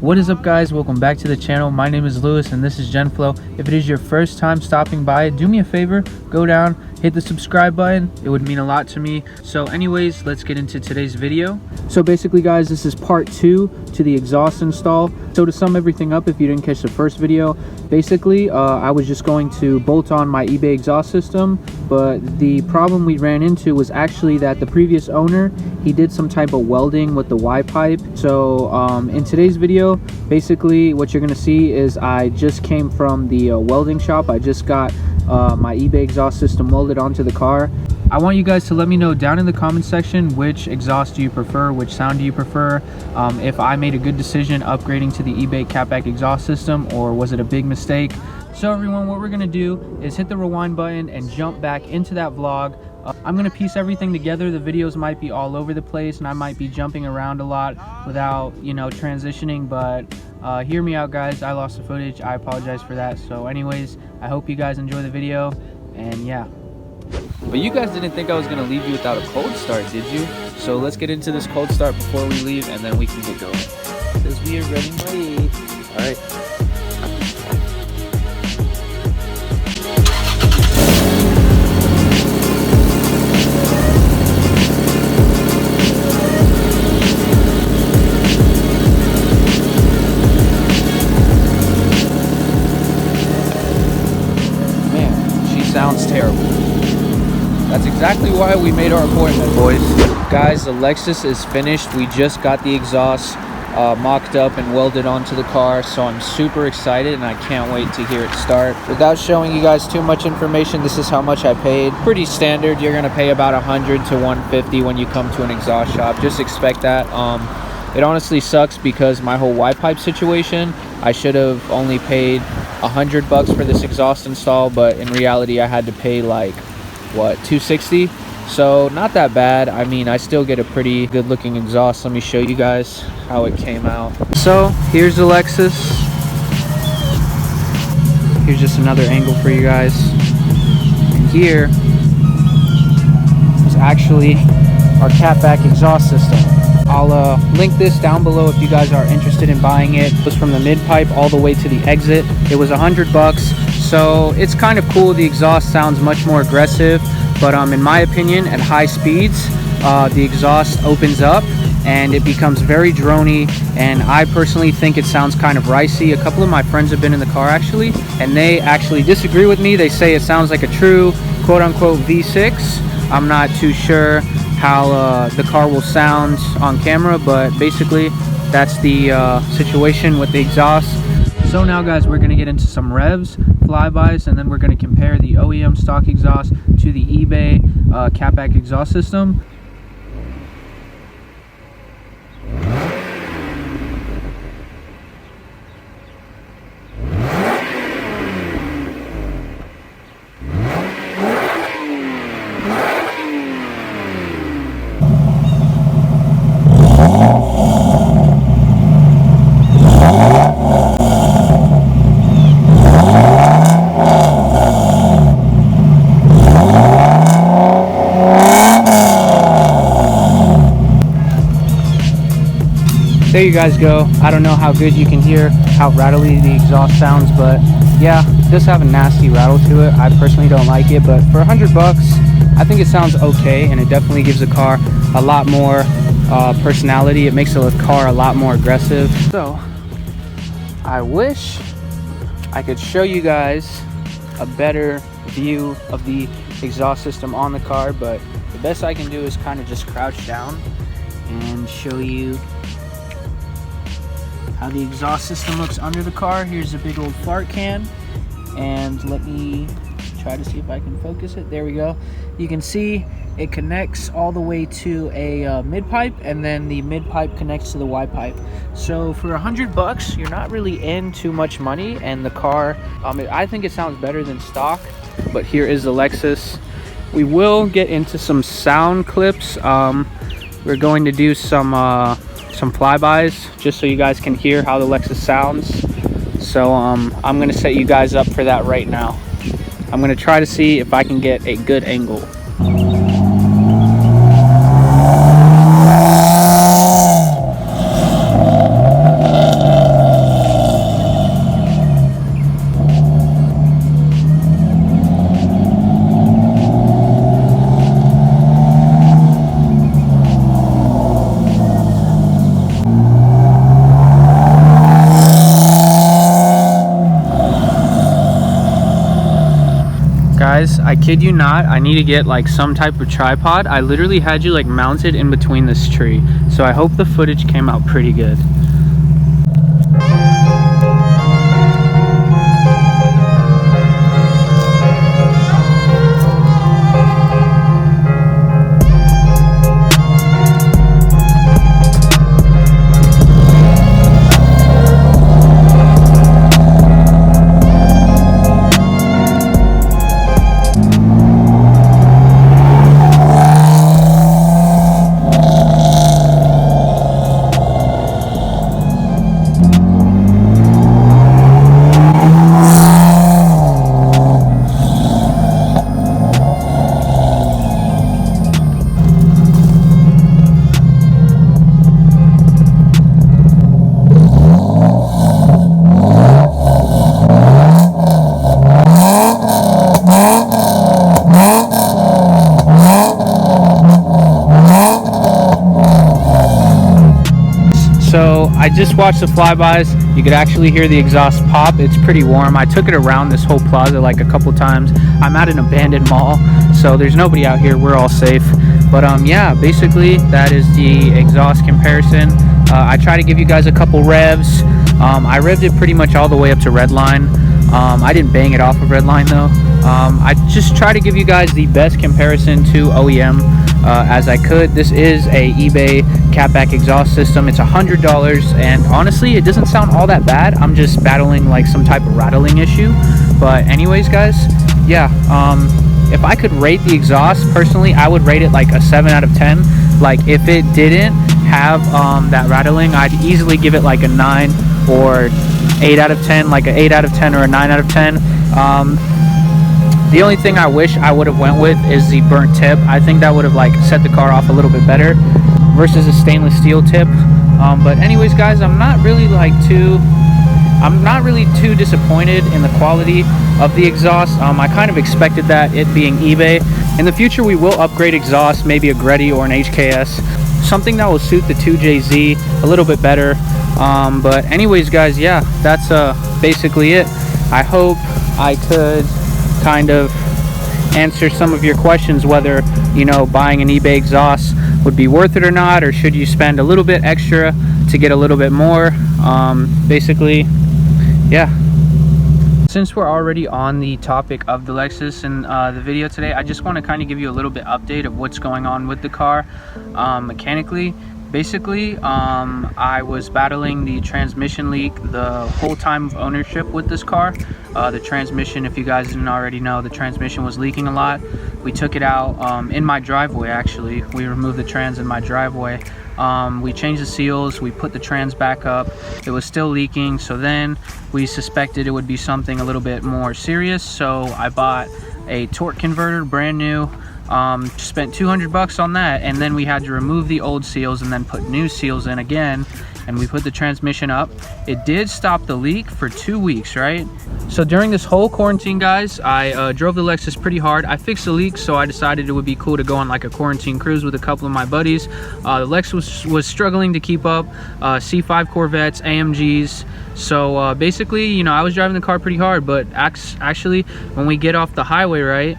What is up, guys? Welcome back to the channel. My name is Lewis and this is GenFlow. If it is your first time stopping by, do me a favor, go down, hit the subscribe button. It would mean a lot to me. So anyways, let's get into today's video. So basically, guys, this is part 2 to the exhaust install. So to sum everything up, if you didn't catch the first video, basically I was just going to bolt on my eBay exhaust system, but the problem we ran into was actually that the previous owner, he did some type of welding with the Y pipe. So in today's video, basically what you're gonna see is I just came from the welding shop. I just got my eBay exhaust system welded onto the car. I want you guys to let me know down in the comment section which exhaust do you prefer, which sound do you prefer, if I made a good decision upgrading to the eBay catback exhaust system, or was it a big mistake. So everyone, what we're gonna do is hit the rewind button and jump back into that vlog. I'm gonna piece everything together. The videos might be all over the place and I might be jumping around a lot without, you know, transitioning, but hear me out, guys. I lost the footage. I apologize for that. So anyways, I hope you guys enjoy the video, and yeah. But you guys didn't think I was gonna leave you without a cold start, did you? So let's get into this cold start before we leave, and then we can get going. Because we are ready to leave. All right. Sounds terrible. That's exactly why we made our appointment, boys. Guys, the Lexus is finished. We just got the exhaust mocked up and welded onto the car, so I'm super excited and I can't wait to hear it start. Without showing you guys too much information, this is how much I paid. Pretty standard. You're gonna pay about 100 to 150 when you come to an exhaust shop. Just expect that. It honestly sucks because my whole Y pipe situation, I should have only paid $100 for this exhaust install, but in reality I had to pay like what, $260. So not that bad. I mean, I still get a pretty good looking exhaust. Let me show you guys how it came out. So here's the Lexus. Here's just another angle for you guys, and here is actually our catback exhaust system. I'll link this down below if you guys are interested in buying it. It was from the mid pipe all the way to the exit. It was $100, so it's kind of cool. The exhaust sounds much more aggressive, but in my opinion, at high speeds, the exhaust opens up and it becomes very drony, and I personally think it sounds kind of ricey. A couple of my friends have been in the car actually, and they actually disagree with me. They say it sounds like a true quote-unquote V6. I'm not too sure how the car will sound on camera, but basically that's the situation with the exhaust. So now, guys, we're going to get into some revs, flybys, and then we're going to compare the OEM stock exhaust to the eBay catback exhaust system. There you guys go. I don't know how good you can hear how rattly the exhaust sounds, but yeah, it does have a nasty rattle to it. I personally don't like it, but for $100, I think it sounds okay, and it definitely gives the car a lot more personality. It makes the car a lot more aggressive. So I wish I could show you guys a better view of the exhaust system on the car, but the best I can do is kind of just crouch down and show you how the exhaust system looks under the car. Here's a big old fart can, and let me try to see if I can focus it. There we go. You can see it connects all the way to a mid pipe, and then the mid pipe connects to the Y pipe. So for $100, you're not really in too much money, and the car, I think it sounds better than stock. But here is the Lexus. We will get into some sound clips. We're going to do some flybys just so you guys can hear how the Lexus sounds. So I'm gonna set you guys up for that right now. I'm gonna try to see if I can get a good angle. Guys, I kid you not, I need to get like some type of tripod. I literally had you like mounted in between this tree, so I hope the footage came out pretty good. So I just watched the Flybys. You could actually hear the exhaust pop. It's pretty warm. I took it around this whole plaza like a couple times. I'm at an abandoned mall, so there's nobody out here. We're all safe. But yeah, basically that is the exhaust comparison. I try to give you guys a couple revs. I revved it pretty much all the way up to redline. I didn't bang it off of redline though. I just try to give you guys the best comparison to OEM as I could. This is a eBay catback exhaust system. It's $100, and honestly it doesn't sound all that bad. I'm just battling like some type of rattling issue. But anyways guys, yeah, if I could rate the exhaust personally, I would rate it like a 7 out of 10. Like if it didn't have that rattling, I'd easily give it like a 9 or 8 out of 10, like an 8 out of 10 or a 9 out of 10. The only thing I wish I would have went with is the burnt tip. I think that would have like set the car off a little bit better versus a stainless steel tip. But anyways guys, I'm not really too disappointed in the quality of the exhaust. I kind of expected that, it being eBay. In the future we will upgrade exhaust, maybe a GREATFUL or an HKS, something that will suit the 2JZ a little bit better. But anyways guys, yeah, that's basically it. I hope I could kind of answer some of your questions, whether, you know, buying an eBay exhaust would be worth it or not, or should you spend a little bit extra to get a little bit more. Basically, yeah. Since we're already on the topic of the Lexus in the video today, I just want to kind of give you a little bit update of what's going on with the car mechanically. Basically, I was battling the transmission leak the whole time of ownership with this car. The transmission, if you guys didn't already know, the transmission was leaking a lot. We took it out in my driveway, actually. We removed the trans in my driveway. We changed the seals, we put the trans back up. It was still leaking, so then we suspected it would be something a little bit more serious. So I bought a torque converter, brand new. Spent 200 bucks on that, and then we had to remove the old seals and then put new seals in again, and we put the transmission up. It did stop the leak for 2 weeks, right? So during this whole quarantine, guys, I drove the Lexus pretty hard. I fixed the leak, so I decided it would be cool to go on like a quarantine cruise with a couple of my buddies. The Lexus was struggling to keep up. C5 Corvettes, AMGs. So basically, you know, I was driving the car pretty hard, but actually when we get off the highway, right,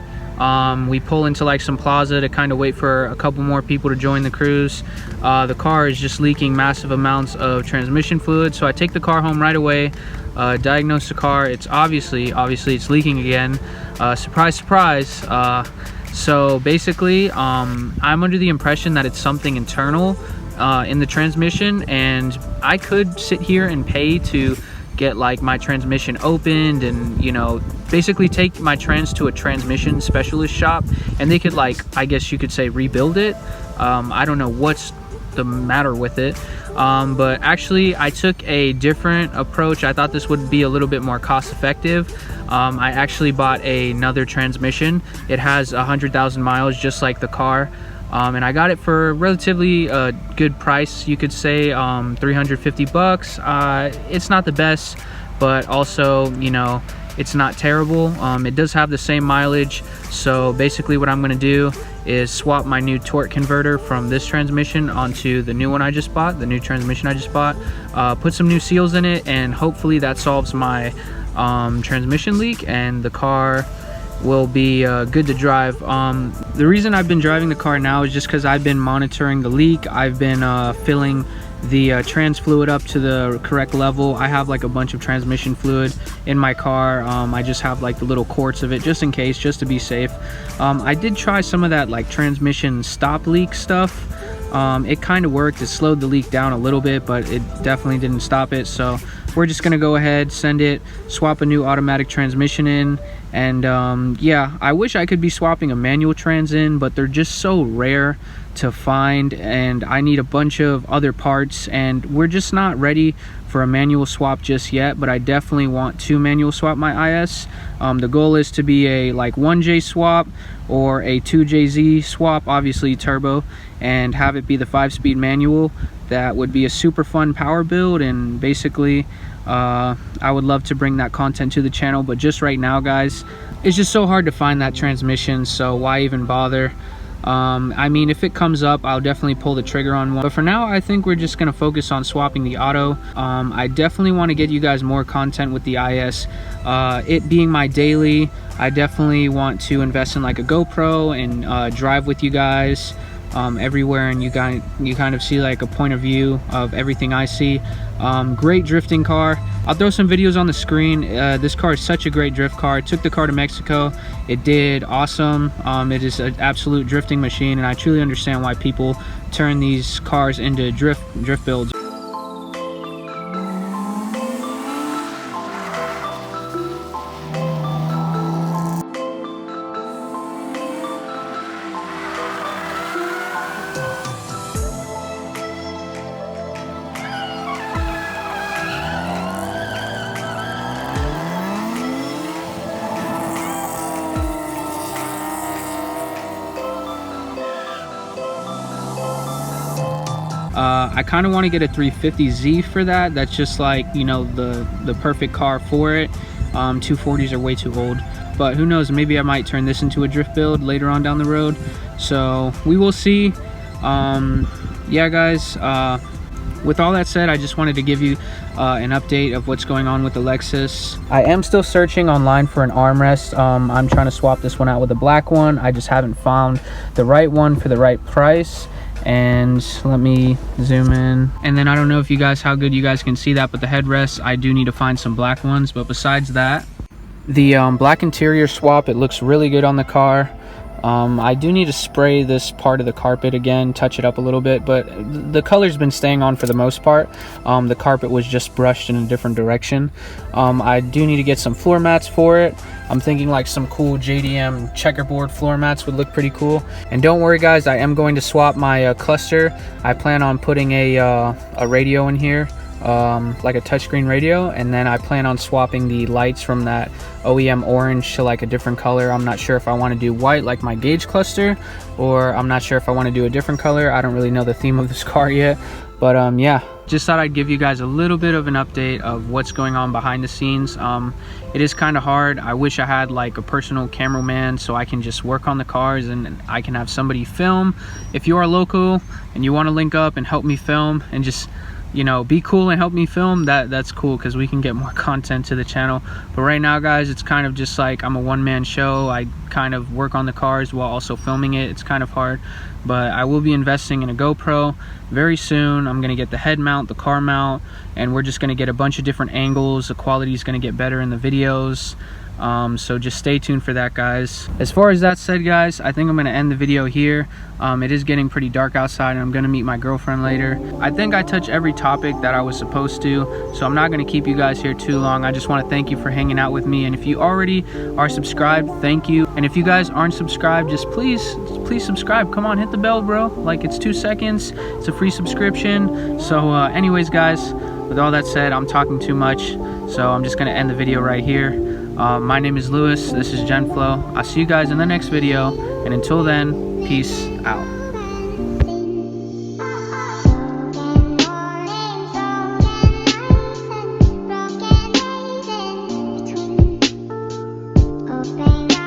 we pull into like some plaza to kind of wait for a couple more people to join the cruise. The car is just leaking massive amounts of transmission fluid, so I take the car home right away, diagnose the car. It's obviously it's leaking again. Surprise, surprise. So basically, I'm under the impression that it's something internal in the transmission, and I could sit here and pay to get like my transmission opened and, you know, basically take my trans to a transmission specialist shop, and they could, like, I guess you could say, rebuild it. I don't know what's the matter with it, but actually I took a different approach. I thought this would be a little bit more cost effective. I actually bought another transmission. It has 100,000 miles just like the car. And I got it for relatively a good price, you could say, 350 bucks. It's not the best, but also, you know, it's not terrible. It does have the same mileage. So basically what I'm going to do is swap my new torque converter from this transmission onto the new one I just bought, the new transmission I just bought, put some new seals in it, and hopefully that solves my transmission leak, and the car will be good to drive. The reason I've been driving the car now is just because I've been monitoring the leak. I've been filling the trans fluid up to the correct level. I have like a bunch of transmission fluid in my car. I just have like the little quarts of it just in case, just to be safe. I did try some of that like transmission stop leak stuff. It kind of worked. It slowed the leak down a little bit, but it definitely didn't stop it. So we're just gonna go ahead, send it, swap a new automatic transmission in, and yeah, I wish I could be swapping a manual trans in, but they're just so rare to find, and I need a bunch of other parts, and we're just not ready for a manual swap just yet. But I definitely want to manual swap my IS. The goal is to be a like 1J swap or a 2JZ swap, obviously turbo, and have it be the 5-speed manual. That would be a super fun power build, and basically I would love to bring that content to the channel, but just right now, guys, it's just so hard to find that transmission, so why even bother? I mean, if it comes up, I'll definitely pull the trigger on one, but for now I think we're just gonna focus on swapping the auto. I definitely want to get you guys more content with the IS. It being my daily, I definitely want to invest in like a GoPro and drive with you guys everywhere, and you kind of see like a point of view of everything I see. Great drifting car. I'll throw some videos on the screen. This car is such a great drift car. I took the car to Mexico. It did awesome. It is an absolute drifting machine, and I truly understand why people turn these cars into drift builds. I kind of want to get a 350Z for that. That's just like, you know, the perfect car for it. 240s are way too old, but who knows, maybe I might turn this into a drift build later on down the road, so we will see. Yeah guys, with all that said, I just wanted to give you an update of what's going on with the Lexus. I am still searching online for an armrest. I'm trying to swap this one out with a black one. I just haven't found the right one for the right price. And let me zoom in, and then I don't know if you guys, how good you guys can see that, but the headrests, I do need to find some black ones. But besides that, the black interior swap, it looks really good on the car. I do need to spray this part of the carpet again, touch it up a little bit, but the color's been staying on for the most part. The carpet was just brushed in a different direction. I do need to get some floor mats for it. I'm thinking like some cool JDM checkerboard floor mats would look pretty cool. And don't worry guys, I am going to swap my cluster. I plan on putting a radio in here, like a touchscreen radio, and then I plan on swapping the lights from that OEM orange to like a different color. I'm not sure if I want to do white like my gauge cluster, or I'm not sure if I want to do a different color. I don't really know the theme of this car yet, but yeah, just thought I'd give you guys a little bit of an update of what's going on behind the scenes. It is kind of hard. I wish I had like a personal cameraman so I can just work on the cars and I can have somebody film. If you are local and you want to link up and help me film and just, you know, be cool and help me film, that's cool, because we can get more content to the channel. But right now guys, it's kind of just like I'm a one-man show. I kind of work on the cars while also filming it. It's kind of hard, but I will be investing in a GoPro very soon. I'm gonna get the head mount, the car mount, and we're just gonna get a bunch of different angles. The quality is gonna get better in the videos. So just stay tuned for that guys. As far as that said guys, I think I'm gonna end the video here. It is getting pretty dark outside and I'm gonna meet my girlfriend later. I think I touched every topic that I was supposed to, so I'm not gonna keep you guys here too long. I just want to thank you for hanging out with me, and if you already are subscribed, thank you. And if you guys aren't subscribed, just please subscribe. Come on, hit the bell, bro. Like, it's 2 seconds. It's a free subscription. So anyways guys, with all that said, I'm talking too much, so I'm just gonna end the video right here. My name is Lewis. This is GenFlow. I'll see you guys in the next video, and until then, peace out. Open